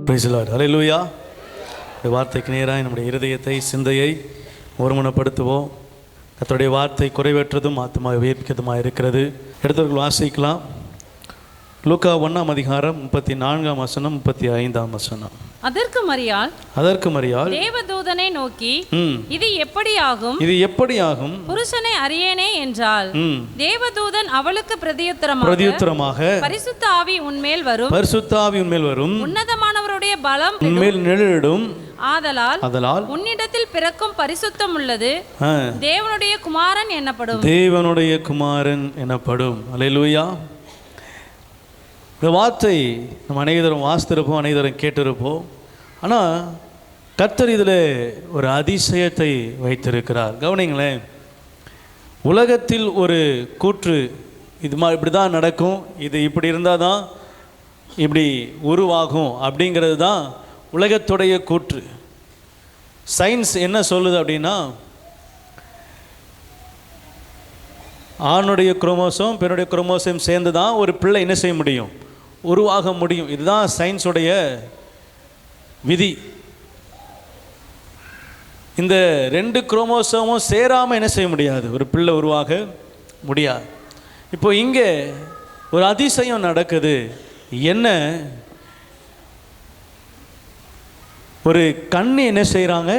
Praise the Lord. ஹல்லேலூயா. இந்த வார்த்தைக்கு நேராக நம்முடைய இருதயத்தை சிந்தையை ஒருமுனப்படுத்துவோம். கர்த்தருடைய வார்த்தை குறைவற்றதும் ஆத்துமாவை உயிர்ப்பிக்கிறதுமாக இருக்கிறது. எடுத்தவர்கள் வாசிக்கலாம். லூக்கா 1ஆம் அதிகாரம் 34ஆம் வசனம் 35ஆம் வசனம். அதற்கு மரியாள் தேவதூதனை நோக்கி, இது எப்படி ஆகும் புருஷனை அறியேனே என்றாள். தேவதூதன் அவளுக்கு பிரதியுத்தரமாக, பரிசுத்த ஆவி உன்மேல் வரும், உன்னதமானவருடைய பலம் உன்மேல் நிழலிடும். ஆதலால் உன்னிடத்தில் பிறக்கும் பரிசுத்தம் உள்ளது தேவனுடைய குமாரன் எனப்படும். அல்லேலூயா. இந்த வார்த்தை நம்ம அனைவரும் வாசித்திருப்போம், அனைவரும் கேட்டிருப்போம். ஆனால் கர்த்தர் இதில் ஒரு அதிசயத்தை வைத்திருக்கிறார். கவனிங்களேன். உலகத்தில் ஒரு கூற்று இப்படி தான் நடக்கும், இது இப்படி இருந்தால் தான் இப்படி உருவாகும் அப்படிங்கிறது தான் உலகத்துடைய கூற்று. சயின்ஸ் என்ன சொல்லுது அப்படின்னா, ஆணுடைய குரோமோசோம் பெண்ணுடைய குரோமோசோம் சேர்ந்து தான் ஒரு பிள்ளை என்ன செய்ய முடியும், உருவாக முடியும். இதுதான் சயின்ஸுடைய விதி. இந்த 2 குரோமோசோமும் சேராமல் என்ன செய்ய முடியாது, ஒரு பிள்ளை உருவாக முடியாது. இப்போ இங்கே ஒரு அதிசயம் நடக்குது. என்ன, ஒரு கண்ணி என்ன செய்கிறாங்க,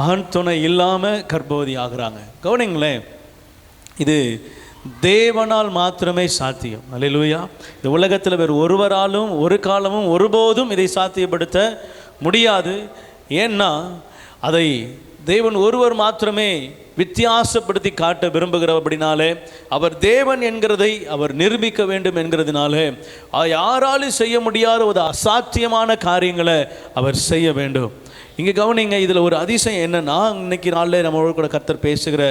ஆண் துணை இல்லாமல் கர்ப்பவதி ஆகிறாங்க. கவனிங்களேன். இது தேவனால் மாத்திரமே சாத்தியம். அல்லேலூயா. இந்த உலகத்தில் வேறு ஒருவராலும் ஒரு காலமும் ஒருபோதும் இதை சாத்தியப்படுத்த முடியாது. ஏன்னா அதை தேவன் ஒருவர் மாத்திரமே வித்தியாசப்படுத்தி காட்ட விரும்புகிறபடினாலே, அவர் தேவன் என்கிறதை அவர் நிரூபிக்க வேண்டும் என்கிறதுனாலே யாராலும் செய்ய முடியாத ஒரு அசாத்தியமான காரியங்களை அவர் செய்ய வேண்டும். இங்கே கவனிங்க. இதில் ஒரு அதிசயம் என்னென்னா, இன்னைக்கு நாளில் நம்மளோட கூட கர்த்தர் பேசுகிற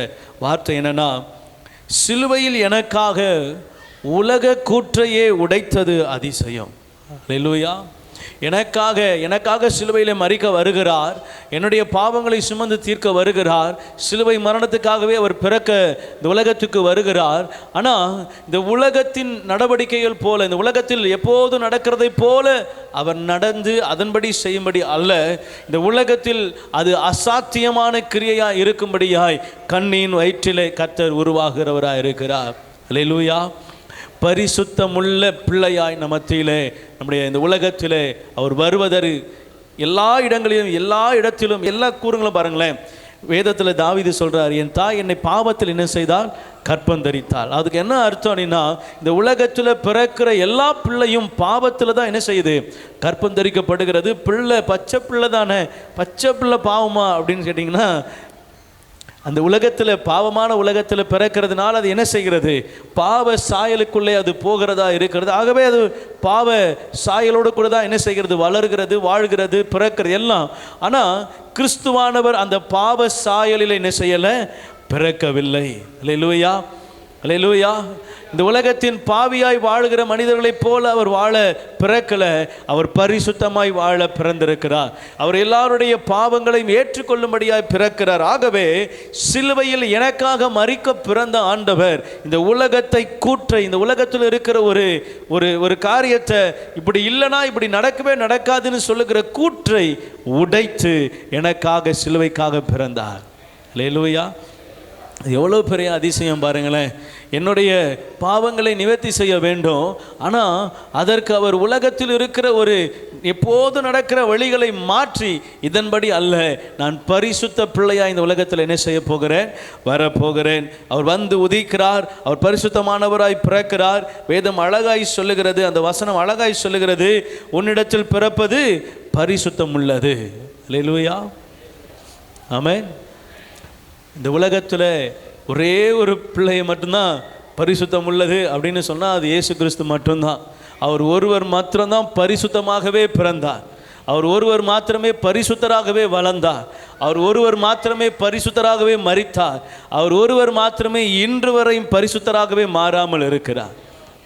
வார்த்தை என்னென்னா, சிலுவையில் எனக்காக உலக கூற்றையே உடைத்தது அதிசயம். அல்லேலூயா. எனக்காக சிலுவையில் மரிக்க வருகிறார். என்னுடைய பாவங்களை சுமந்து தீர்க்க வருகிறார். சிலுவை மரணத்துக்காகவே அவர் பிறக்க இந்த உலகத்துக்கு வருகிறார். ஆனால் இந்த உலகத்தின் நடவடிக்கைகள் போல, இந்த உலகத்தில் எப்போது நடக்கிறதை போல அவர் நடந்து அதன்படி செய்யும்படி அல்ல, இந்த உலகத்தில் அது அசாத்தியமான கிரியையாய் இருக்கும்படியாய் கண்ணியின் வயிற்றிலே கர்த்தர் உருவாகிறவராய் இருக்கிறார். அல்லேலூயா. பரிசுத்தமுள்ள பிள்ளையாய் மத்தியிலே நம்முடைய இந்த உலகத்திலே அவர் வருவதற்கு எல்லா இடத்திலும் எல்லா கூறுங்களும் பாருங்களேன். வேதத்தில் தாவீது சொல்றார், என் தாய் என்னை பாவத்தில் என்ன செய்தால், கற்பந்தரித்தாள். அதுக்கு என்ன அர்த்தம் அப்படின்னா, இந்த உலகத்தில் பிறக்கிற எல்லா பிள்ளையும் பாவத்தில் தான் என்ன செய்யுது, கற்பந்தரிக்கப்படுகிறது. பிள்ளை பச்சை பிள்ளை தானே, பச்சை பிள்ளை பாவமா அப்படின்னு கேட்டிங்கன்னா, அந்த உலகத்தில் பாவமான உலகத்தில் பிறக்கிறதுனால அது என்ன செய்கிறது, பாவ சாயலுக்குள்ளே அது போகிறதா இருக்கிறது. ஆகவே அது பாவ சாயலோடு கூட தான் என்ன செய்கிறது, வளர்கிறது, வாழ்கிறது, பிறக்கிறது எல்லாம். ஆனால் கிறிஸ்துவானவர் அந்த பாவ சாயலில் என்ன செய்யலை, பிறக்கவில்லை. அல்லேலூயா. அல்லேலூயா. இந்த உலகத்தின் பாவியாய் வாழ்கிற மனிதர்களைப் போல அவர் வாழ பிறக்கல, அவர் பரிசுத்தமாய் வாழ பிறந்திருக்கிறார். அவர் எல்லாருடைய பாவங்களையும் ஏற்றுக்கொள்ளும்படியாய் பிறக்கிறார். ஆகவே சிலுவையில் எனக்காக மரிக்க பிறந்த ஆண்டவர் இந்த உலகத்தை கூற்றை, இந்த உலகத்தில் இருக்கிற ஒரு காரியத்தை இப்படி இல்லைனா இப்படி நடக்கவே நடக்காதுன்னு சொல்லுகிற கூற்றை உடைத்து எனக்காக சிலுவைக்காக பிறந்தார். அல்லேலூயா. எவ்வளோ பெரிய அதிசயம் பாருங்களேன். என்னுடைய பாவங்களை நிவர்த்தி செய்ய வேண்டும், ஆனால் அதற்கு அவர் உலகத்தில் இருக்கிற எப்போது நடக்கிற வழிகளை மாற்றி, இதன்படி அல்ல, நான் பரிசுத்த பிள்ளையாக இந்த உலகத்தில் என்ன செய்ய போகிறேன், வரப்போகிறேன். அவர் வந்து உதிக்கிறார், அவர் பரிசுத்தமானவராய் பிறக்கிறார். வேதம் அழகாய் சொல்லுகிறது, அந்த வசனம் அழகாய் சொல்லுகிறது, உன்னிடத்தில் பிறப்பது பரிசுத்தம் உள்ளது. அல்லேலூயா. ஆமென். இந்த உலகத்தில் ஒரே ஒரு பிள்ளையை மட்டும்தான் பரிசுத்தம் உள்ளது அப்படின்னு சொன்னால் அது இயேசு கிறிஸ்து மட்டும்தான். அவர் ஒருவர் மாத்திரம்தான் பரிசுத்தமாகவே பிறந்தார். அவர் ஒருவர் மாத்திரமே பரிசுத்தராகவே வளர்ந்தார். அவர் ஒருவர் மாத்திரமே பரிசுத்தராகவே மரித்தார். அவர் ஒருவர் மாத்திரமே இன்று வரையும் பரிசுத்தராகவே மாறாமல் இருக்கிறார்.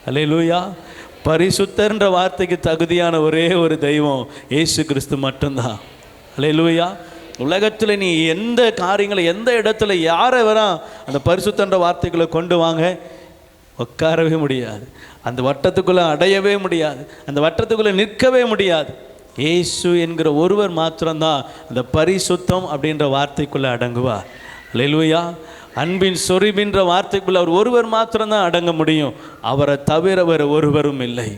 அல்லேலூயா. பரிசுத்தர்ன்ற வார்த்தைக்கு தகுதியான ஒரே ஒரு தெய்வம் இயேசு கிறிஸ்து மட்டும்தான். அல்லேலூயா. உலகத்தில் நீ எந்த காரியங்களை, எந்த இடத்துல யாரை வரா அந்த பரிசுத்தன்ற வார்த்தைகளை கொண்டு வாங்க, உட்காரவே முடியாது, அந்த வட்டத்துக்குள்ளே அடையவே முடியாது, அந்த வட்டத்துக்குள்ளே நிற்கவே முடியாது. இயேசு என்கிற ஒருவர் மாத்திரம்தான் அந்த பரிசுத்தம் அப்படின்ற வார்த்தைக்குள்ளே அடங்குவார். அல்லேலூயா. அன்பின் சொரிபின்ற வார்த்தைக்குள்ளே அவர் ஒருவர் மாத்திரம்தான் அடங்க முடியும். அவரை தவிர வேறு ஒருவரும் இல்லை.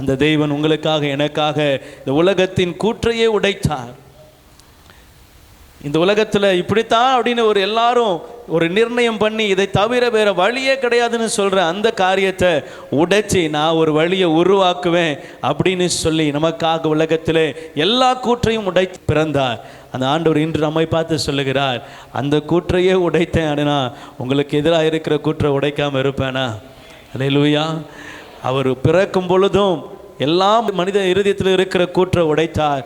அந்த தெய்வன் உங்களுக்காக எனக்காக இந்த உலகத்தின் கூற்றையே உடைத்தார். இந்த உலகத்தில் இப்படித்தான் அப்படின்னு ஒரு எல்லாரும் ஒரு நிர்ணயம் பண்ணி இதை தவிர வேறு வழியே கிடையாதுன்னு சொல்கிற அந்த காரியத்தை உடைச்சி நான் ஒரு வழியை உருவாக்குவேன் அப்படின்னு சொல்லி நமக்காக உலகத்தில் எல்லா கூற்றையும் உடைத்து பிறந்தார். அந்த ஆண்டவர் இன்று நம்மை பார்த்து சொல்லுகிறார், அந்த கூற்றையே உடைத்தேன் அப்படின்னா உங்களுக்கு எதிராக இருக்கிற கூற்றை உடைக்காமல் இருப்பேனா? அல்லேலூயா. அவர் பிறக்கும் பொழுதும் எல்லா மனித இருதயத்தில் இருக்கிற கூற்றை உடைத்தார்.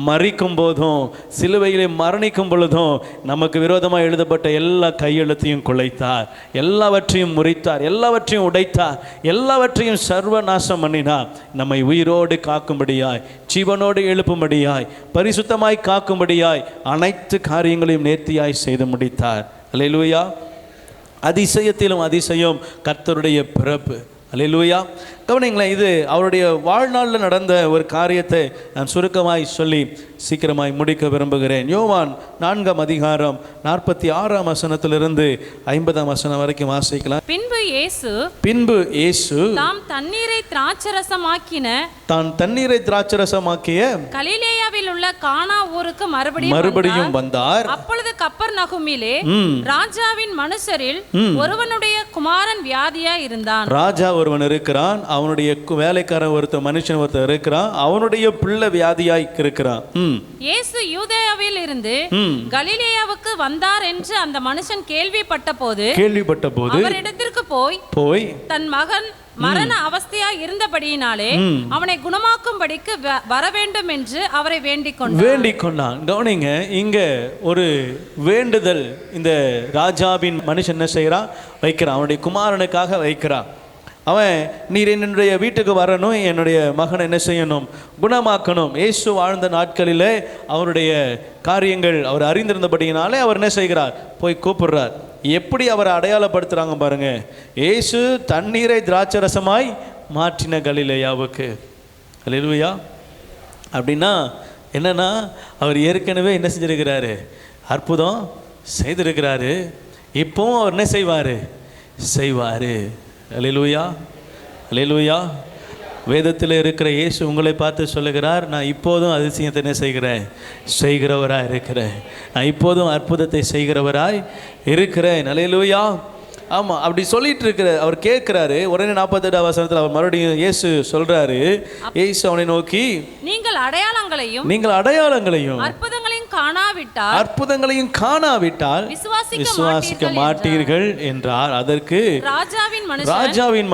மரிக்கும் போதும் சிலுவையிலே மரணிக்கும் பொழுதும் நமக்கு விரோதமாக எழுதப்பட்ட எல்லா கையெழுத்தையும் குலைத்தார், எல்லாவற்றையும் முறித்தார், எல்லாவற்றையும் உடைத்தார், எல்லாவற்றையும் சர்வநாசம் பண்ணினார். நம்மை உயிரோடு காக்கும்படியாய், ஜீவனோடு எழுப்பும்படியாய், பரிசுத்தமாய் காக்கும்படியாய் அனைத்து காரியங்களையும் நேர்த்தியாய் செய்து முடித்தார். அல்லேலூயா. அதிசயத்திலும் அதிசயம் கர்த்தருடைய பிறப்பு. அல்லேலூயா. கவனிங்களேன், இது அவருடைய வாழ்நாளில் நடந்த ஒரு காரியத்தை நான் சுருக்கமாய் சொல்லி சீக்கிரமாய் முடிக்க விரும்புகிறேன். யோவான் 4ஆம் அதிகாரம் 46ஆம் வசனத்திலிருந்து 50ஆம் வசனம் வரைக்கும் வாசிக்கலாம். பின்பு இயேசு தாம் தண்ணீரை திராட்சரசமாக்கிய கலிலேயாவில் உள்ள கானா ஊருக்கு மறுபடியும் வந்தார். அப்பொழுது கப்பர்நகூமிலே ராஜாவின் மனுஷரில் ஒருவனுடைய குமாரன் வியாதியாய் இருந்தான். ராஜா ஒருவன் இருக்கிறான், அவனுடைய வேலைக்காரன் மனுஷன் ஒருத்தர் இருக்கிறான், அவனுடைய பிள்ளை வியாதியாய் இருக்கிறான். இயேசு யூதேயாவில் இருந்து கலிலேயாவுக்கு வந்தார் என்று அந்த மனுஷன் கேள்விப்பட்ட போது அவரிடத்திற்கு போய் தன் மகன் மரண அவஸ்தையா இருந்தபடியினாலே அவனை குணமாக்கும்படிக்கு வர வேண்டும் என்று அவரை வேண்டிக் கொண்டான். கவனிங்க, இங்க ஒரு வேண்டுதல் இந்த ராஜாவின் மனுஷன் என்ன செய்யறான்? வைக்கிறான், அவனுடைய குமாரனுக்காக வைக்கிறான். அவன், நீர் என்னுடைய வீட்டுக்கு வரணும், என்னுடைய மகனை என்ன செய்யணும்? குணமாக்கணும். இயேசு வாழ்ந்த நாட்களிலே அவருடைய காரியங்கள் அவர் அறிந்திருந்தபடியினாலே அவர் என்ன செய்கிறார்? போய் கூப்பிடுறார். எப்படி அவரை அடையாளப்படுத்துகிறாங்க பாருங்க. இயேசு தண்ணீரை திராட்சரசமாய் மாற்றின கலிலேயாவுக்கு. அல்லேலூயா. அப்படின்னா என்னன்னா, அவர் ஏற்கனவே என்ன செஞ்சிருக்கிறாரு? அற்புதம் செய்திருக்கிறாரு. இப்போவும் அவர் என்ன செய்வார்? அல்லேலூயா. அல்லேலூயா. வேதத்தில் இருக்கிற இயேசு உங்களை பார்த்து சொல்லுகிறார், நான் இப்போதும் அதிசயத்தை என்ன செய்கிறவராய் இருக்கிறேன், நான் இப்போதும் அற்புதத்தை செய்கிறவராய் இருக்கிறேன். அல்லேலூயா. ஆமாம், அப்படி சொல்லிட்டு இருக்கிற அவர் கேட்குறாரு. உடனே 48ஆம் வசனத்தில் அவர் மறுபடியும் இயேசு சொல்றாரு, இயேசு அவனை நோக்கி, நீங்கள் அடையாளங்களையும் அற்புதங்களையும் காணாவிட்டால் விசுவாசிக்க மாட்டீர்கள் என்றார். அதற்கு ராஜாவின்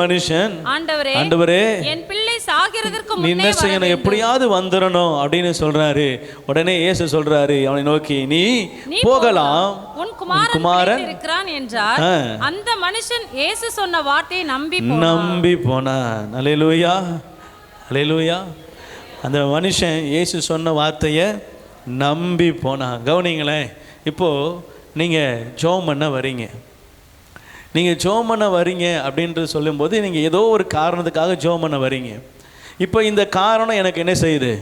மனுஷன், ஆண்டவரே என் பிள்ளை சாகிறதற்கு முன்னே என்ன செய்யணும்? எப்படியாவது வந்துடணும் அப்படின்னு சொல்றாரு. உடனே இயேசு சொல்றாரு அவனை நோக்கி, நீ போகலாம், உன் குமாரன் இருக்கிறான் என்றார். அந்த மனுஷன் இயேசு சொன்ன வார்த்தையை நம்பி போனான். அல்லேலூயா. அல்லேலூயா. அந்த மனுஷன் இயேசு சொன்ன வார்த்தையை நம்பி போனான். கவனிங்களேன், இப்போது நீங்கள் ஜெபம் பண்ண வரீங்க அப்படின்றது சொல்லும்போது நீங்கள் ஏதோ ஒரு காரணத்துக்காக ஜெபம் பண்ண வரீங்க. இப்போ இந்த காரணம் எனக்கு என்ன செய்யுது?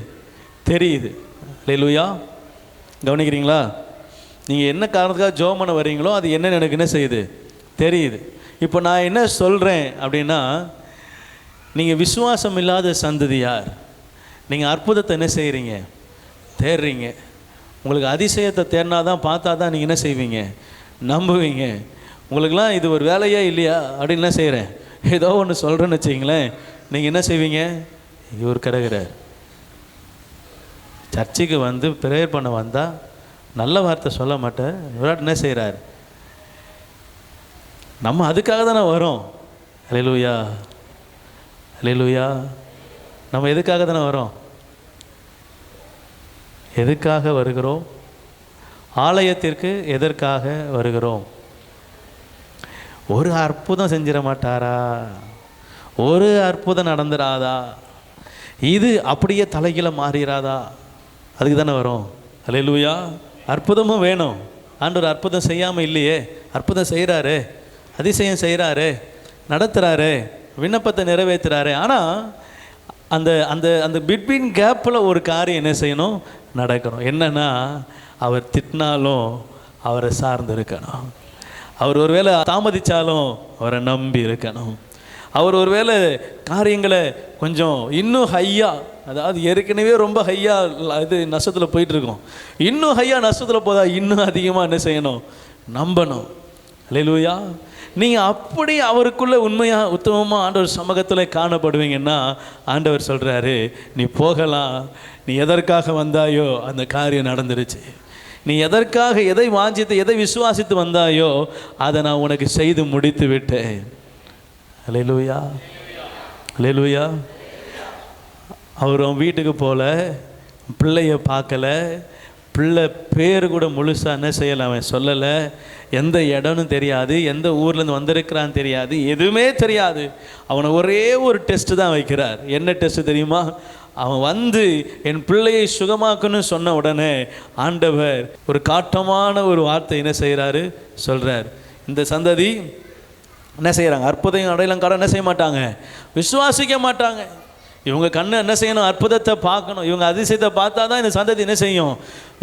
தெரியுது. அல்லேலூயா. கவனிக்கிறீங்களா? நீங்கள் என்ன காரணத்துக்காக ஜெபம் பண்ண வரீங்களோ அது என்னன்னு எனக்கு என்ன செய்யுது? தெரியுது. இப்போ நான் என்ன சொல்கிறேன் அப்படின்னா, நீங்கள் விசுவாசம் இல்லாத சந்ததியார், நீங்கள் அற்புதத்தை என்ன செய்கிறீங்க? தேடுறீங்க. உங்களுக்கு அதிசயத்தை தேடினா தான், பார்த்தா தான் நீங்கள் என்ன செய்வீங்க? நம்புவீங்க. உங்களுக்கெல்லாம் இது ஒரு வேலையே இல்லையா அப்படின்னு என்ன செய்கிறேன்? ஏதோ ஒன்று சொல்கிறேன்னு வச்சிங்களேன், நீங்கள் என்ன செய்வீங்க? இவர் கிடக்கிறார், சர்ச்சுக்கு வந்து ப்ரேயர் பண்ண வந்தால் நல்ல வார்த்தை சொல்ல மாட்டேன், விராட் என்ன செய்கிறார்? நம்ம அதுக்காக தானே வரோம். அல்லேலூயா. அல்லேலூயா. நம்ம எதுக்காக தானே வரோம்? எதுக்காக வருகிறோம்? ஆலயத்திற்கு எதற்காக வருகிறோம்? ஒரு அற்புதம் செஞ்சிட மாட்டாரா? ஒரு அற்புதம் நடந்துடாதா? இது அப்படியே தலைகீழ மாறிடாதா? அதுக்கு தானே வரோம். அல்லேலூயா. அற்புதமும் வேணும். ஆண்டவர் அற்புதம் செய்யாமல் இல்லையே, அற்புதம் செய்கிறாரு, அதிசயம் செய்கிறாரு. நடத்துகிறாரு, விண்ணப்பத்தை நிறைவேற்றுறாரு. ஆனால் அந்த அந்த அந்த பிட்வீன் கேப்பில் ஒரு காரியம் என்ன செய்யணும், நடக்கணும். என்னென்னா, அவர் திட்டினாலும் அவரை சார்ந்து இருக்கணும். அவர் ஒரு வேளை தாமதித்தாலும் அவரை நம்பி இருக்கணும். அவர் ஒரு வேளை காரியங்களை கொஞ்சம் இன்னும் ஹையாக, அதாவது ஏற்கனவே ரொம்ப ஹையாக இது நஷ்டத்தில் போயிட்டுருக்கோம், இன்னும் ஹையாக நஷ்டத்தில் போதா இன்னும் அதிகமாக என்ன செய்யணும், நம்பணும். அல்லேலூயா. நீங்கள் அப்படி அவருக்குள்ளே உண்மையாக உத்தமமாக ஆண்டவர் சமூகத்தில் காணப்படுவீங்கன்னா ஆண்டவர் சொல்கிறாரு, நீ போகலாம், நீ எதற்காக வந்தாயோ அந்த காரியம் நடந்துருச்சு, நீ எதற்காக எதை வாஞ்சித்து எதை விசுவாசித்து வந்தாயோ அதை நான் உனக்கு செய்து முடித்து விட்டேன். அல்லேலூயா, அல்லேலூயா. அவர் அவன் வீட்டுக்கு போகல, பிள்ளைய பார்க்கல, பிள்ளை பேர் கூட முழுசாக என்ன செய்யலை, அவன் சொல்லலை, எந்த இடம்னு தெரியாது, எந்த ஊர்லேருந்து வந்திருக்கிறான்னு தெரியாது, எதுவுமே தெரியாது. அவனை ஒரே ஒரு டெஸ்ட்டு தான் வைக்கிறார். என்ன டெஸ்ட்டு தெரியுமா? அவன் வந்து என் பிள்ளையை சுகமாக்குன்னு சொன்ன உடனே ஆண்டவர் ஒரு காட்டமான ஒரு வார்த்தை என்ன செய்கிறாரு, சொல்கிறார். இந்த சந்ததி என்ன செய்கிறாங்க, அற்புதம் அடையாளம் காண என்ன செய்ய மாட்டாங்க, விசுவாசிக்க மாட்டாங்க. இவங்க கண்ணு என்ன செய்யணும், அற்புதத்தை பார்க்கணும், இவங்க அதிசயத்தை பார்த்தா தான் இந்த சந்ததி என்ன செய்யும்,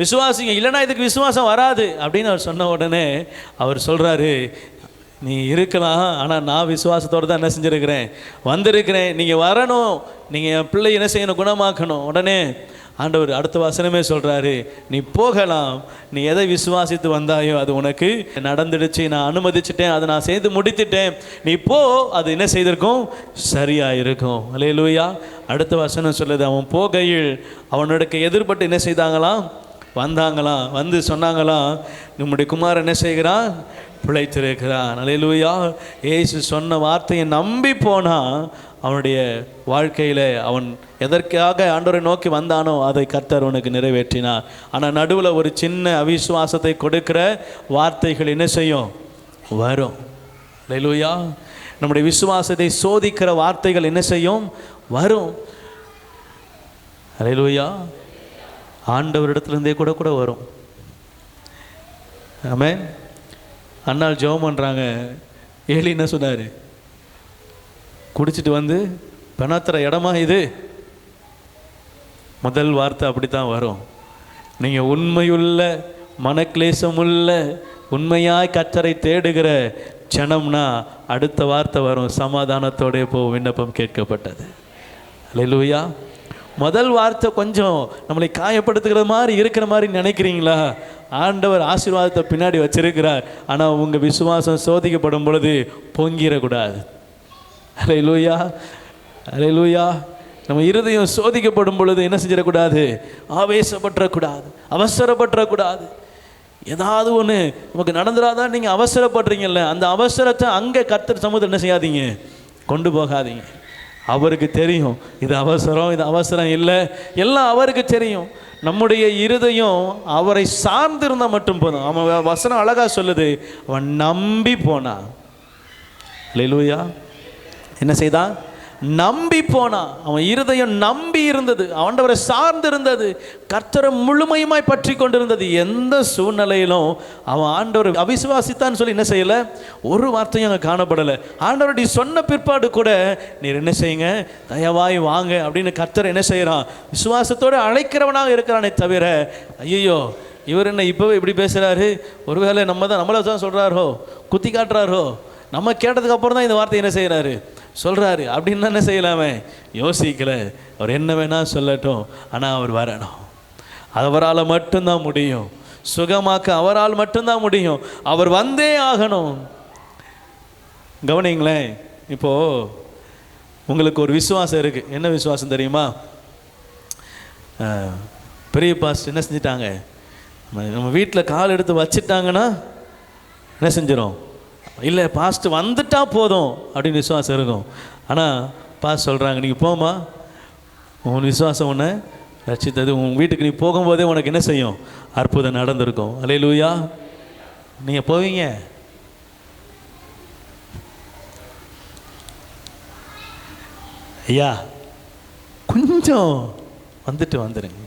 விசுவாசிங்க, இல்லைன்னா இதுக்கு விசுவாசம் வராது அப்படின்னு அவர் சொன்ன உடனே அவர் சொல்கிறாரு, நீ இருக்கலாம், ஆனால் நான் விசுவாசத்தோடு தான் என்ன செஞ்சுருக்கிறேன், வந்திருக்கிறேன், நீங்கள் வரணும், நீங்கள் என் பிள்ளை என்ன செய்யணும், குணமாக்கணும். உடனே ஆண்டவர் அடுத்த வசனமே சொல்கிறாரு, நீ போகலாம், நீ எதை விசுவாசித்து வந்தாயோ அது உனக்கு நடந்துடுச்சு, நான் அனுமதிச்சிட்டேன், அதை நான் செய்து முடித்துட்டேன், நீ போ, அது என்ன செய்திருக்கும், சரியாக இருக்கும். அல்லேலூயா. அடுத்த வசனம் சொல்லுது, அவன் போகையில் அவனுக்கு எதிர்பட்டு என்ன செய்தாங்களாம், வந்தாங்களாம், வந்து சொன்னாங்களாம், நம்முடைய குமாரன் என்ன செய்கிறான், பிழைத்திருக்கிறான். அல்லேலூயா. இயேசு சொன்ன வார்த்தையை நம்பி போனால் அவனுடைய வாழ்க்கையில் அவன் எதற்காக ஆண்டவரை நோக்கி வந்தானோ அதை கர்த்தர் அவனுக்கு நிறைவேற்றினார். ஆனால் நடுவில் ஒரு சின்ன அவிசுவாசத்தை கொடுக்கிற வார்த்தைகள் என்ன செய்யும், வரும். அல்லேலூயா. நம்முடைய விசுவாசத்தை சோதிக்கிற வார்த்தைகள் என்ன செய்யும், வரும். அல்லேலூயா. ஆண்டவரிடத்துலேருந்தே கூட கூட வரும். ஆமென். அண்ணாள் ஜெபம் பண்ணுறாங்க, ஏலி என்ன சொன்னார், குடிச்சிட்டு வந்து பெணாத்துற இடமா இது? முதல் வார்த்தை அப்படி தான் வரும். நீங்கள் உண்மையுள்ள மனக்லேசமுள்ள உண்மையாய் கர்த்தரை தேடுகிற ஜனம்னா அடுத்த வார்த்தை வரும், சமாதானத்தோடே போ, விண்ணப்பம் கேட்கப்பட்டது. அல்லேலூயா. முதல் வார்த்தை கொஞ்சம் நம்மளை காயப்படுத்துகிற மாதிரி இருக்கிற மாதிரி நினைக்கிறீங்களா? ஆண்டவர் ஆசீர்வாதத்தை பின்னாடி வச்சிருக்கிறார். ஆனால் உங்கள் விசுவாசம் சோதிக்கப்படும் பொழுது பொங்கிடக்கூடாது. அல்லேலூயா, அல்லேலூயா. நம்ம இருதயம் சோதிக்கப்படும் பொழுது என்ன செஞ்சிடக்கூடாது, ஆவேசப்பட்டுறக்கூடாது, அவசரப்பட்டுறக்கூடாது. ஏதாவது ஒன்று நமக்கு நடந்துடாதான் நீங்கள் அவசரப்படுறீங்கல்ல, அந்த அவசரத்தை அங்கே கர்த்தர் சமூகத்தில் என்ன செய்யாதீங்க, கொண்டு போகாதீங்க. அவருக்கு தெரியும் இது அவசரம், இது அவசரம் இல்லை, எல்லாம் அவருக்கு தெரியும். நம்முடைய இருதயம் அவரை சார்ந்திருந்தால் மட்டும் போதும். அவன் வசனம் அழகாக சொல்லுது, அவன் நம்பி போனான். அல்லேலூயா. என்ன செய்தான், நம்பி போனான். அவன் இருதயம் நம்பி இருந்தது, ஆண்டவரை சார்ந்து இருந்தது, கர்த்தரை முழுமையுமாய் பற்றி கொண்டிருந்தது. எந்த சூழ்நிலையிலும் அவன் ஆண்டவரை அவிசுவாசித்தான்னு சொல்லி என்ன செய்யலை, ஒரு வார்த்தையும் அங்கே காணப்படலை. ஆண்டவருடைய சொன்ன பிற்பாடு கூட நீர் என்ன செய்யுங்க, தயவாய் வாங்க அப்படின்னு கர்த்தர் என்ன செய்கிறான், விசுவாசத்தோடு அழைக்கிறவனாக இருக்கிறானே தவிர, ஐயோ இவர் என்ன இப்போவே இப்படி பேசுகிறாரு, ஒருவேளை நம்மளை தான் சொல்கிறாரோ, குத்தி காட்டுறாரோ, நம்ம கேட்டதுக்கு அப்புறம் தான் இந்த வார்த்தை என்ன செய்கிறாரு, சொல்கிறாரு அப்படின்னு என்ன செய்யலாமே, யோசிக்கல. அவர் என்ன வேணால் சொல்லட்டும், ஆனால் அவர் வரணும். அவரால் மட்டும்தான் முடியும், சுகமாக்க அவரால் மட்டும்தான் முடியும், அவர் வந்தே ஆகணும். கவனிங்களேன், இப்போது உங்களுக்கு ஒரு விசுவாசம் இருக்குது. என்ன விசுவாசம் தெரியுமா? பெரிய பாஸ்டர் என்ன செஞ்சிட்டாங்க, நம்ம வீட்டில் கால் எடுத்து வச்சுட்டாங்கன்னா என்ன செஞ்சிடும், இல்லை பாஸ்ட் வந்துட்டா போதும் அப்படின்னு விசுவாசம் இருக்கும். ஆனால் பாஸ்ட் சொல்கிறாங்க, நீங்கள் போமா, உன் விசுவாசம் உன்னை ரட்சித்தது, உன் வீட்டுக்கு நீ போகும்போதே உனக்கு என்ன செய்யும், அற்புதம் நடந்திருக்கும். அல்லேலூயா. நீங்கள் போவீங்க. ஐயா கொஞ்சம் வந்துட்டு வந்துடுங்க.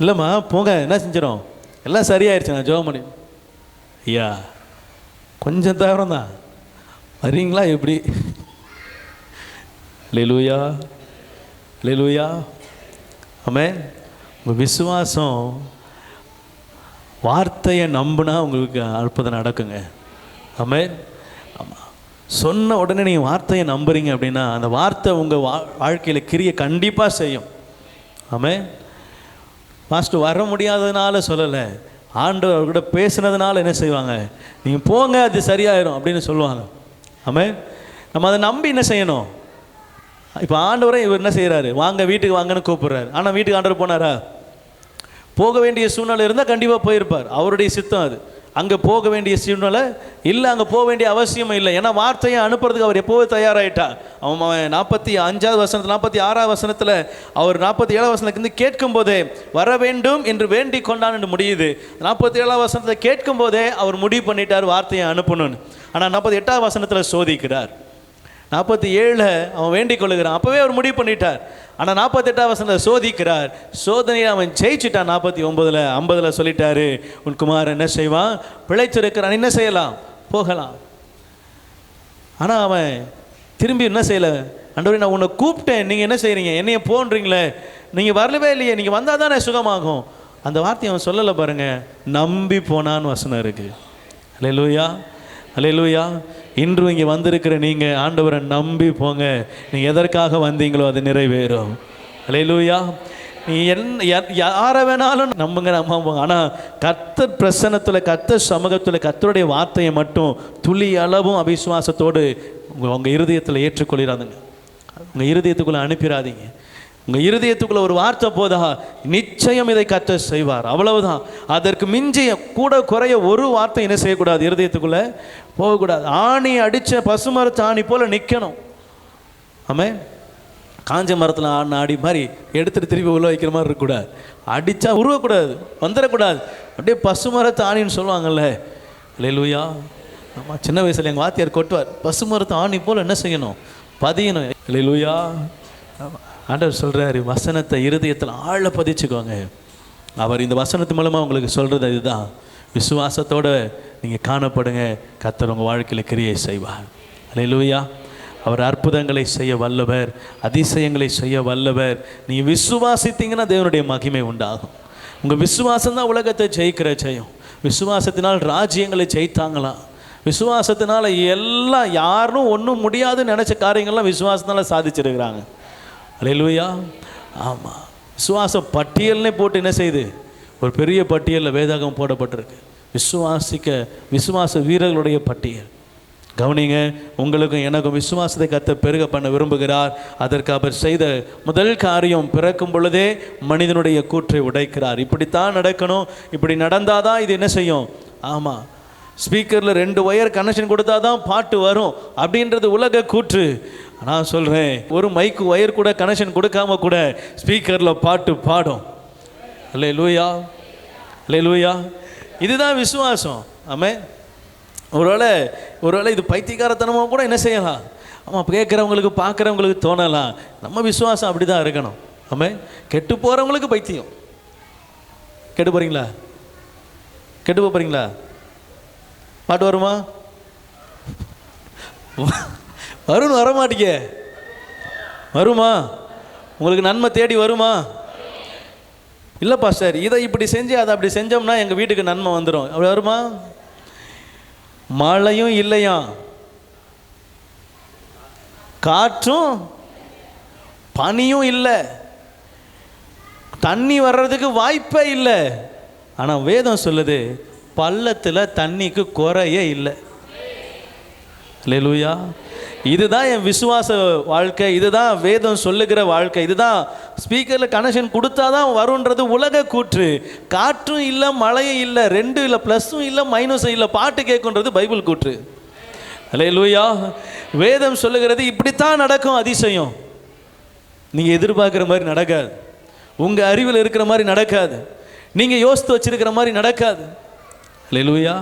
இல்லைம்மா போங்க, என்ன செஞ்சிடும், எல்லாம் சரியாயிடுச்சு, நான் ஜெபம் பண்ணி. ஐயா கொஞ்சம் தவிரம் தான், வரீங்களா எப்படி? அல்லேலூயா, அல்லேலூயா, ஆமென். உங்கள் விசுவாசம் வார்த்தையை நம்பினா உங்களுக்கு அற்புதம் நடக்குங்க. ஆமென். ஆமாம், சொன்ன உடனே நீங்கள் வார்த்தையை நம்புறீங்க அப்படின்னா அந்த வார்த்தை உங்கள் வாழ்க்கையில் கிரியை கண்டிப்பாக செய்யும். ஆமென். மாஸ்டர் வர முடியாததுனால சொல்லலை, ஆண்டவர் அவர்கிட்ட பேசுனதுனால என்ன செய்வாங்க, நீங்கள் போங்க அது சரியாயிரும் அப்படின்னு சொல்லுவாங்க. ஆமென். நம்ம அதை நம்பி என்ன செய்யணும்? இப்போ ஆண்டவரை இவர் என்ன செய்கிறாரு, வாங்க வீட்டுக்கு வாங்கன்னு கூப்பிட்றாரு. ஆனால் வீட்டுக்கு ஆண்டவர் போனாரா? போக வேண்டிய சூழ்நிலை இருந்தால் கண்டிப்பாக போயிருப்பார், அவருடைய சித்தம் அது. அங்கே போக வேண்டிய சூழ்நிலை இல்லை, அங்கே போக வேண்டிய அவசியம் இல்லை. ஏன்னா வார்த்தையை அனுப்புறதுக்கு அவர் எப்போவே தயாராகிட்டார். அவன் 45வது வசனத்தில் 46வது வசனத்தில் அவர் 47வது வசனத்துலேருந்து கேட்கும் போதே வர வேண்டும் என்று வேண்டிக் கொண்டான் என்று முடியுது. 47வது வசனத்தில் கேட்கும் போதே அவர் முடிவு பண்ணிட்டார் வார்த்தையை அனுப்பணும்னு. ஆனால் 48வது வசனத்தில் சோதிக்கிறார். 47 அவன் வேண்டிக் கொள்ளுகிறான், அப்போவே அவர் முடிவு பண்ணிட்டார். ஆனால் 48வது வசனத்தில் சோதிக்கிறார். சோதனையை அவன் ஜெயிச்சுட்டான். 49ல் 50ல் சொல்லிட்டாரு, உன் குமாரன் என்ன செய்வான், பிழைச்சிருக்கிறான், என்ன செய்யலாம், போகலாம். ஆனால் அவன் திரும்பி என்ன செய்யலை, ஆண்டவரே நான் உன்னை கூப்பிட்டேன், நீங்கள் என்ன செய்கிறீங்க, என்னைய போன்றீங்களே, நீங்கள் வரலவே இல்லையே, நீங்கள் வந்தால் தானே சுகமாகும். அந்த வார்த்தையை அவன் சொல்லலை பாருங்க, நம்பி போனான்னு வசனம் இருக்குது. அல்லேலூயா, அல்லேலூயா. இன்று இங்கே வந்திருக்கிற நீங்கள் ஆண்டவரை நம்பி போங்க. நீங்கள் எதற்காக வந்தீங்களோ அது நிறைவேறும். அல்லேலூயா. நீ யாரை வேணாலும் நம்புங்க, நம்புங்க. ஆனால் கர்த்தர் பிரசன்னத்தில், கர்த்தர் சமூகத்தில் கர்த்தருடைய வார்த்தையை மட்டும் துளி அளவும் அவிசுவாசத்தோடு உங்கள் இருதயத்தில் ஏற்றுக்கொள்ளாதுங்க. உங்கள் இருதயத்துக்குள்ளே அனுப்பிடாதீங்க. உங்கள் இருதயத்துக்குள்ள ஒரு வார்த்தை போதா, நிச்சயம் இதை கர்த்தர் செய்வார், அவ்வளவுதான். அதற்கு மிஞ்சிய கூட குறைய ஒரு வார்த்தை என்ன செய்யக்கூடாது, இருதயத்துக்குள்ளே போகக்கூடாது. ஆணி அடித்த பசுமரத்து ஆணி போல் நிற்கணும். ஆமாம், காஞ்ச மரத்தில் ஆடி மாதிரி எடுத்துகிட்டு திருப்பி உள்ள வைக்கிற மாதிரி இருக்கக்கூடாது. அடித்தா உருவக்கூடாது, வந்துடக்கூடாது. அப்படியே பசுமரத்து ஆணின்னு சொல்லுவாங்கல்ல. அல்லேலூயா. ஆமாம், சின்ன வயசில் எங்கள் வாத்தியார் கொட்டுவார், பசுமரத்து ஆணி போல் என்ன செய்யணும், பதியணும். அல்லேலூயா. ஆண்டவர் சொல்கிறாரு, வசனத்தை இருதயத்தில் ஆழ பதிச்சுக்கோங்க. அவர் இந்த வசனத்து மூலமாக உங்களுக்கு சொல்கிறது இதுதான், விசுவாசத்தோடு நீங்கள் காணப்படுங்க, கர்த்தர் உங்கள் வாழ்க்கையில் கிரியை செய்வார். அல்லேலூயா. அவர் அற்புதங்களை செய்ய வல்லவர், அதிசயங்களை செய்ய வல்லவர். நீங்கள் விசுவாசித்தீங்கன்னா தேவனுடைய மகிமை உண்டாகும். உங்கள் விசுவாசம்தான் உலகத்தை ஜெயிக்கிற ஜெயம். விசுவாசத்தினால் ராஜ்யங்களை ஜெயித்தாங்களாம். விசுவாசத்தினால் எல்லாம் யாரும் ஒன்றும் முடியாதுன்னு நினச்ச காரியங்கள்லாம் விசுவாசத்தினால சாதிச்சிருக்கிறாங்க. அல்லேலூயா. ஆமாம், விசுவாச பட்டியல்னே போட்டு என்ன செய்யுது, ஒரு பெரிய பட்டியலில் வேதாகம் போடப்பட்டிருக்கு. விசுவாச வீரர்களுடைய பட்டியல். கவனிங்க, உங்களுக்கும் எனக்கும் விசுவாசத்தை கர்த்தர் பெருக பண்ண விரும்புகிறார். அதற்கு அவர் செய்த முதல் காரியம், பிறக்கும் பொழுதே மனிதனுடைய கூற்றை உடைக்கிறார். இப்படித்தான் நடக்கணும், இப்படி நடந்தாதான் இது என்ன செய்யும். ஆமாம், ஸ்பீக்கரில் 2 ஒயர் கனெக்ஷன் கொடுத்தா தான் பாட்டு வரும் அப்படின்றது உலக கூற்று. நான் சொல்கிறேன், ஒரு மைக்கு ஒயர் கூட கனெக்ஷன் கொடுக்காம கூட ஸ்பீக்கரில் பாட்டு பாடும். அல்லேலூயா, அல்லேலூயா. இதுதான் விசுவாசம். ஆமாம். ஒருவேளை இது பைத்தியக்காரத்தனமாக கூட என்ன செய்யலாம். ஆமாம், கேட்குறவங்களுக்கு பார்க்குறவங்களுக்கு தோணலாம். நம்ம விசுவாசம் அப்படி தான் இருக்கணும். ஆமாம். கெட்டு போகிறவங்களுக்கு பைத்தியம். கெட்டு போகிறீங்களா, கெட்டு போகிறீங்களா, பாட்டு வருமா, வரும்னு வரமாட்டீங்க, வருமா, உங்களுக்கு நன்மை தேடி வருமா? இல்லைப்பா சார், இதை இப்படி செஞ்சு அதை அப்படி செஞ்சோம்னா எங்கள் வீட்டுக்கு நன்மை வந்துடும், அப்படி வருமா? மழையும் இல்லையா, காற்றும் பனியும் இல்லை, தண்ணி வர்றதுக்கு வாய்ப்பே இல்லை. ஆனால் வேதம் சொல்லுது, பள்ளத்தில் தண்ணிக்கு குறையே இல்லை. அல்லேலூயா. இதுதான் என் விசுவாச வாழ்க்கை, இதுதான் வேதம் சொல்லுகிற வாழ்க்கை. இதுதான் ஸ்பீக்கரில் கனெக்ஷன் கொடுத்தா தான் வருன்றது உலக கூற்று. காற்றும் இல்லை, மழையும் இல்லை, 2 இல்லை, ப்ளஸ்ஸும் இல்லை, மைனஸும் இல்லை, பாட்டு கேட்குன்றது பைபிள் கூற்று. அல்லேலூயா. வேதம் சொல்லுகிறது இப்படித்தான் நடக்கும். அதிசயம் நீங்கள் எதிர்பார்க்குற மாதிரி நடக்காது, உங்கள் அறிவில் இருக்கிற மாதிரி நடக்காது, நீங்கள் யோசித்து வச்சிருக்கிற மாதிரி நடக்காது. அல்லேலூயா.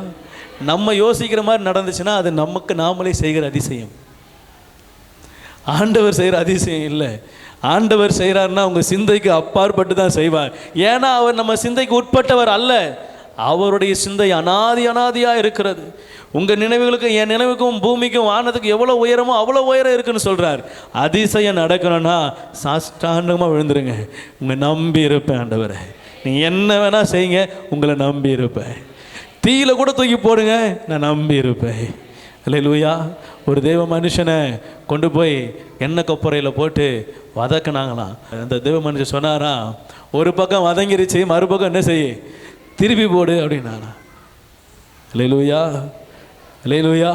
நம்ம யோசிக்கிற மாதிரி நடந்துச்சுன்னா அது நமக்கு நாமளே செய்கிற அதிசயம். ஆண்டவர் செய்கிற அதிசயம் இல்லை. ஆண்டவர் செய்கிறாருன்னா உங்கள் சிந்தைக்கு அப்பாற்பட்டு தான் செய்வார். ஏன்னா அவர் நம்ம சிந்தைக்கு உட்பட்டவர் அல்ல. அவருடைய சிந்தை அனாதியாக இருக்கிறது. உங்கள் நினைவுகளுக்கும் என் நினைவுக்கும் பூமிக்கும் வானத்துக்கு எவ்வளோ உயரமோ அவ்வளோ உயரம் இருக்குன்னு சொல்கிறார். அதிசயம் நடக்கணும்னா சாஷ்டாண்டமாக விழுந்துருங்க. உங்களை நம்பி இருப்பேன் ஆண்டவரே, நீங்கள் என்ன வேணால் செய்யுங்க, உங்களை நம்பி இருப்பேன். தீயில கூட தூக்கி போடுங்க, நான் நம்பி இருப்பேன். அல்லேலூயா. ஒரு தேவ மனுஷனை கொண்டு போய் எண்ணெய் கொப்பரையில் போட்டு வதக்கினாங்களாம். அந்த தேவ மனுஷன் சொன்னாரா, ஒரு பக்கம் வதங்கிருச்சு, மறுபக்கம் என்ன செய்ய, திருப்பி போடு அப்படின்னானா. அல்லேலூயா, அல்லேலூயா.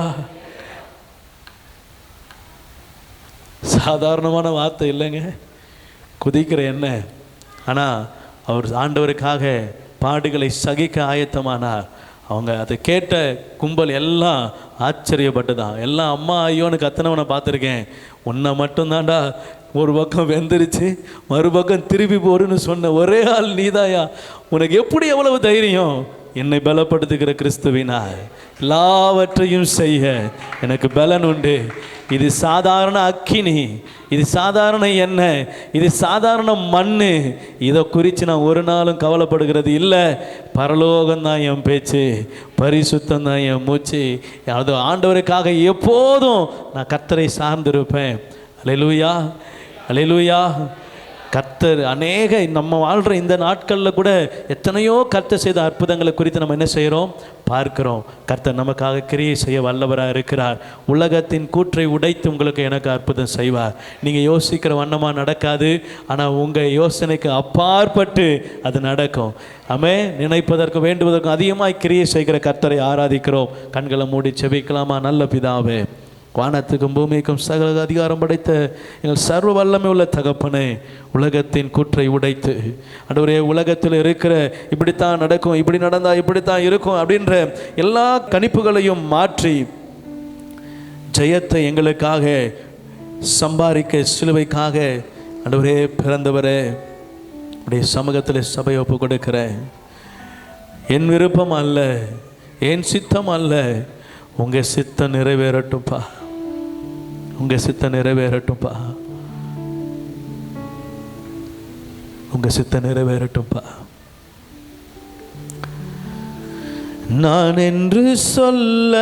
சாதாரணமான வார்த்தை இல்லைங்க, குதிக்கிற எண்ணெய். ஆனால் அவர் ஆண்டவருக்காக பாடுகளை சகிக்க ஆயத்தமானார். அவங்க அதை கேட்ட கும்பல் எல்லாம் ஆச்சரியப்பட்டுதான். எல்லாம் அம்மா ஐயோன்னு கத்தனவனை பார்த்துருக்கேன், உன்னை மட்டும்தான்டா ஒரு பக்கம் வெந்துருச்சு மறுபக்கம் திருப்பி போடுன்னு சொன்ன ஒரே ஆள் நீதாயா, உனக்கு எப்படி எவ்வளவு தைரியம்? என்னை பலப்படுத்துகிற கிறிஸ்துவினால் எல்லாவற்றையும் செய்ய எனக்கு பலன் உண்டு. இது சாதாரண அக்கினி, இது சாதாரண எண்ணெய், இது சாதாரண மண். இதை குறித்து நான் ஒரு நாளும் கவலைப்படுகிறது இல்லை. பரலோகம்தான் என் பேச்சு, பரிசுத்தம் தான் என் மூச்சு. அது ஆண்டவருக்காக எப்போதும் நான் கர்த்தரை சார்ந்திருப்பேன். அல்லேலூயா, அல்லேலூயா. கர்த்தர் அநேக நம்ம வாழ்கிற இந்த நாட்களில் கூட எத்தனையோ கர்த்தர் செய்த அற்புதங்களை குறித்து நம்ம என்ன செய்கிறோம், பார்க்கிறோம். கர்த்தர் நமக்காக கிரியை செய்ய வல்லவராக இருக்கிறார். உலகத்தின் கூற்றை உடைத்து உங்களுக்கு எனக்கு அற்புதம் செய்வார். நீங்கள் யோசிக்கிற வண்ணமாக நடக்காது, ஆனால் உங்கள் யோசனைக்கு அப்பாற்பட்டு அது நடக்கும். ஆமே. நினைப்பதற்கு வேண்டுவதற்கும் அதிகமாக கிரியை செய்கிற கர்த்தரை ஆராதிக்கிறோம். கண்களை மூடி செபிக்கலாமா? நல்ல பிதாவே, வானத்துக்கும் பூமிக்கும் சகல அதிகாரம் படைத்த எங்கள் சர்வ வல்லமை உள்ள தகப்பனே, உலகத்தின் கூற்றை உடைத்து ஆண்டவரே, உலகத்தில் இருக்கிற இப்படித்தான் நடக்கும், இப்படி நடந்தால் இப்படித்தான் இருக்கும் அப்படின்ற எல்லா கணிப்புகளையும் மாற்றி ஜெயத்தை எங்களுக்காக சம்பாதிக்க சிலுவைக்காக ஆண்டவரே பிறந்தவரே, உடைய சமூகத்தில் சபை ஒப்பு கொடுக்கிறேன். என் விருப்பம் அல்ல, என் சித்தம் அல்ல, உங்கள் சித்தம் நிறைவேறட்டும்ப்பா, உங்கள் சித்தம் நிறைவேறட்டும்ப்பா, உங்கள் சித்தம் நிறைவேறட்டும்ப்பா. நான் என்று சொல்ல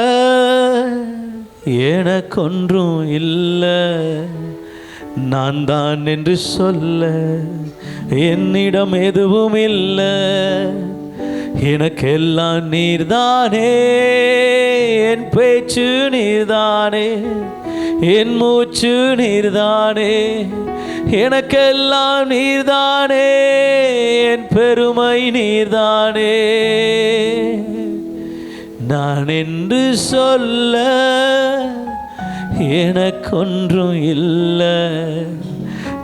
எனக்கொன்றும் இல்லை, நான் தான் என்று சொல்ல என்னிடம் எதுவும் இல்லை. எனக்கெல்லாம் நீர்தானே, என் பேச்சு நீர்தானே, என் மூச்சு நீர்தானே. எனக்கெல்லாம் நீர்தானே, என் பெருமை நீர்தானே. நான் என்று சொல்ல எனக்கொன்றும் இல்லை,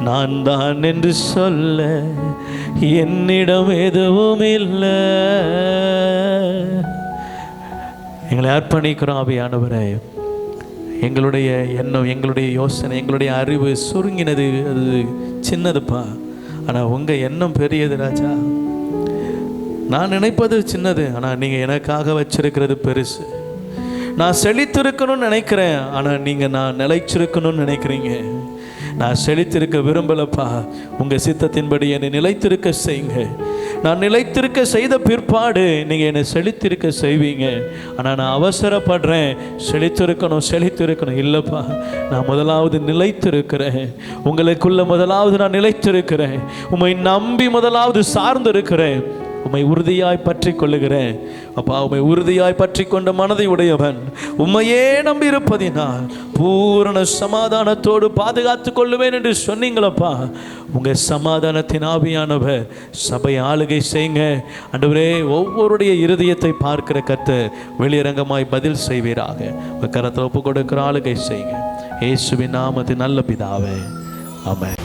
நான் தான் என்று சொல்ல என்னிடம் எதுவும் இல்லை. எங்களை அர்ப்பணிக்கிறோம் ஆவியானவரே. எங்களுடைய எண்ணம், எங்களுடைய யோசனை, எங்களுடைய அறிவு சுருங்கினது, அது சின்னதுப்பா. ஆனால் உங்கள் எண்ணம் பெரியது ராஜா. நான் நினைப்பது சின்னது, ஆனால் நீங்கள் எனக்காக வச்சிருக்கிறது பெருசு. நான் செழித்திருக்கணும்னு நினைக்கிறேன், ஆனால் நீங்கள் நான் நிலைச்சிருக்கணும்னு நினைக்கிறீங்க. நான் செழித்திருக்க விரும்பலப்பா, உங்கள் சித்தத்தின்படி என்னை நிலைத்திருக்க செய்யுங்க. நான் நிலைத்திருக்க செய்த பிற்பாடு நீங்கள் என்னை செழித்திருக்க செய்வீங்க. ஆனால் நான் அவசரப்படுறேன், செழித்திருக்கணும் இல்லைப்பா. நான் முதலாவது நிலைத்திருக்கிறேன், உங்களுக்குள்ள முதலாவது நான் நிலைத்திருக்கிறேன். உம்மை நம்பி முதலாவது சார்ந்து இருக்கிறேன். உம்மை உறுதியாய் பற்றி கொள்ளுகிறேன் அப்பா. உம்மை உறுதியாய் பற்றி கொண்ட மனதை உடையவன், உம்மையே நம்பி இருப்பதினால் பூரண சமாதானத்தோடு பாதுகாத்து கொள்ளுவேன் என்று சொன்னீங்களப்பா. உங்கள் சமாதானத்தின் ஆவியானவர் சபை ஆளுகை செய்யுங்க ஆண்டவரே. ஒவ்வொருடைய இருதயத்தை பார்க்கிற கர்த்தர் வெளியரங்கமாய் பதில் செய்வீராக. உங்கள் கரத்தில் ஒப்பு கொடுக்கிற ஆளுகை செய்யுங்க. இயேசுவின் நாமத்தின் நல்ல பிதாவே, ஆமென்.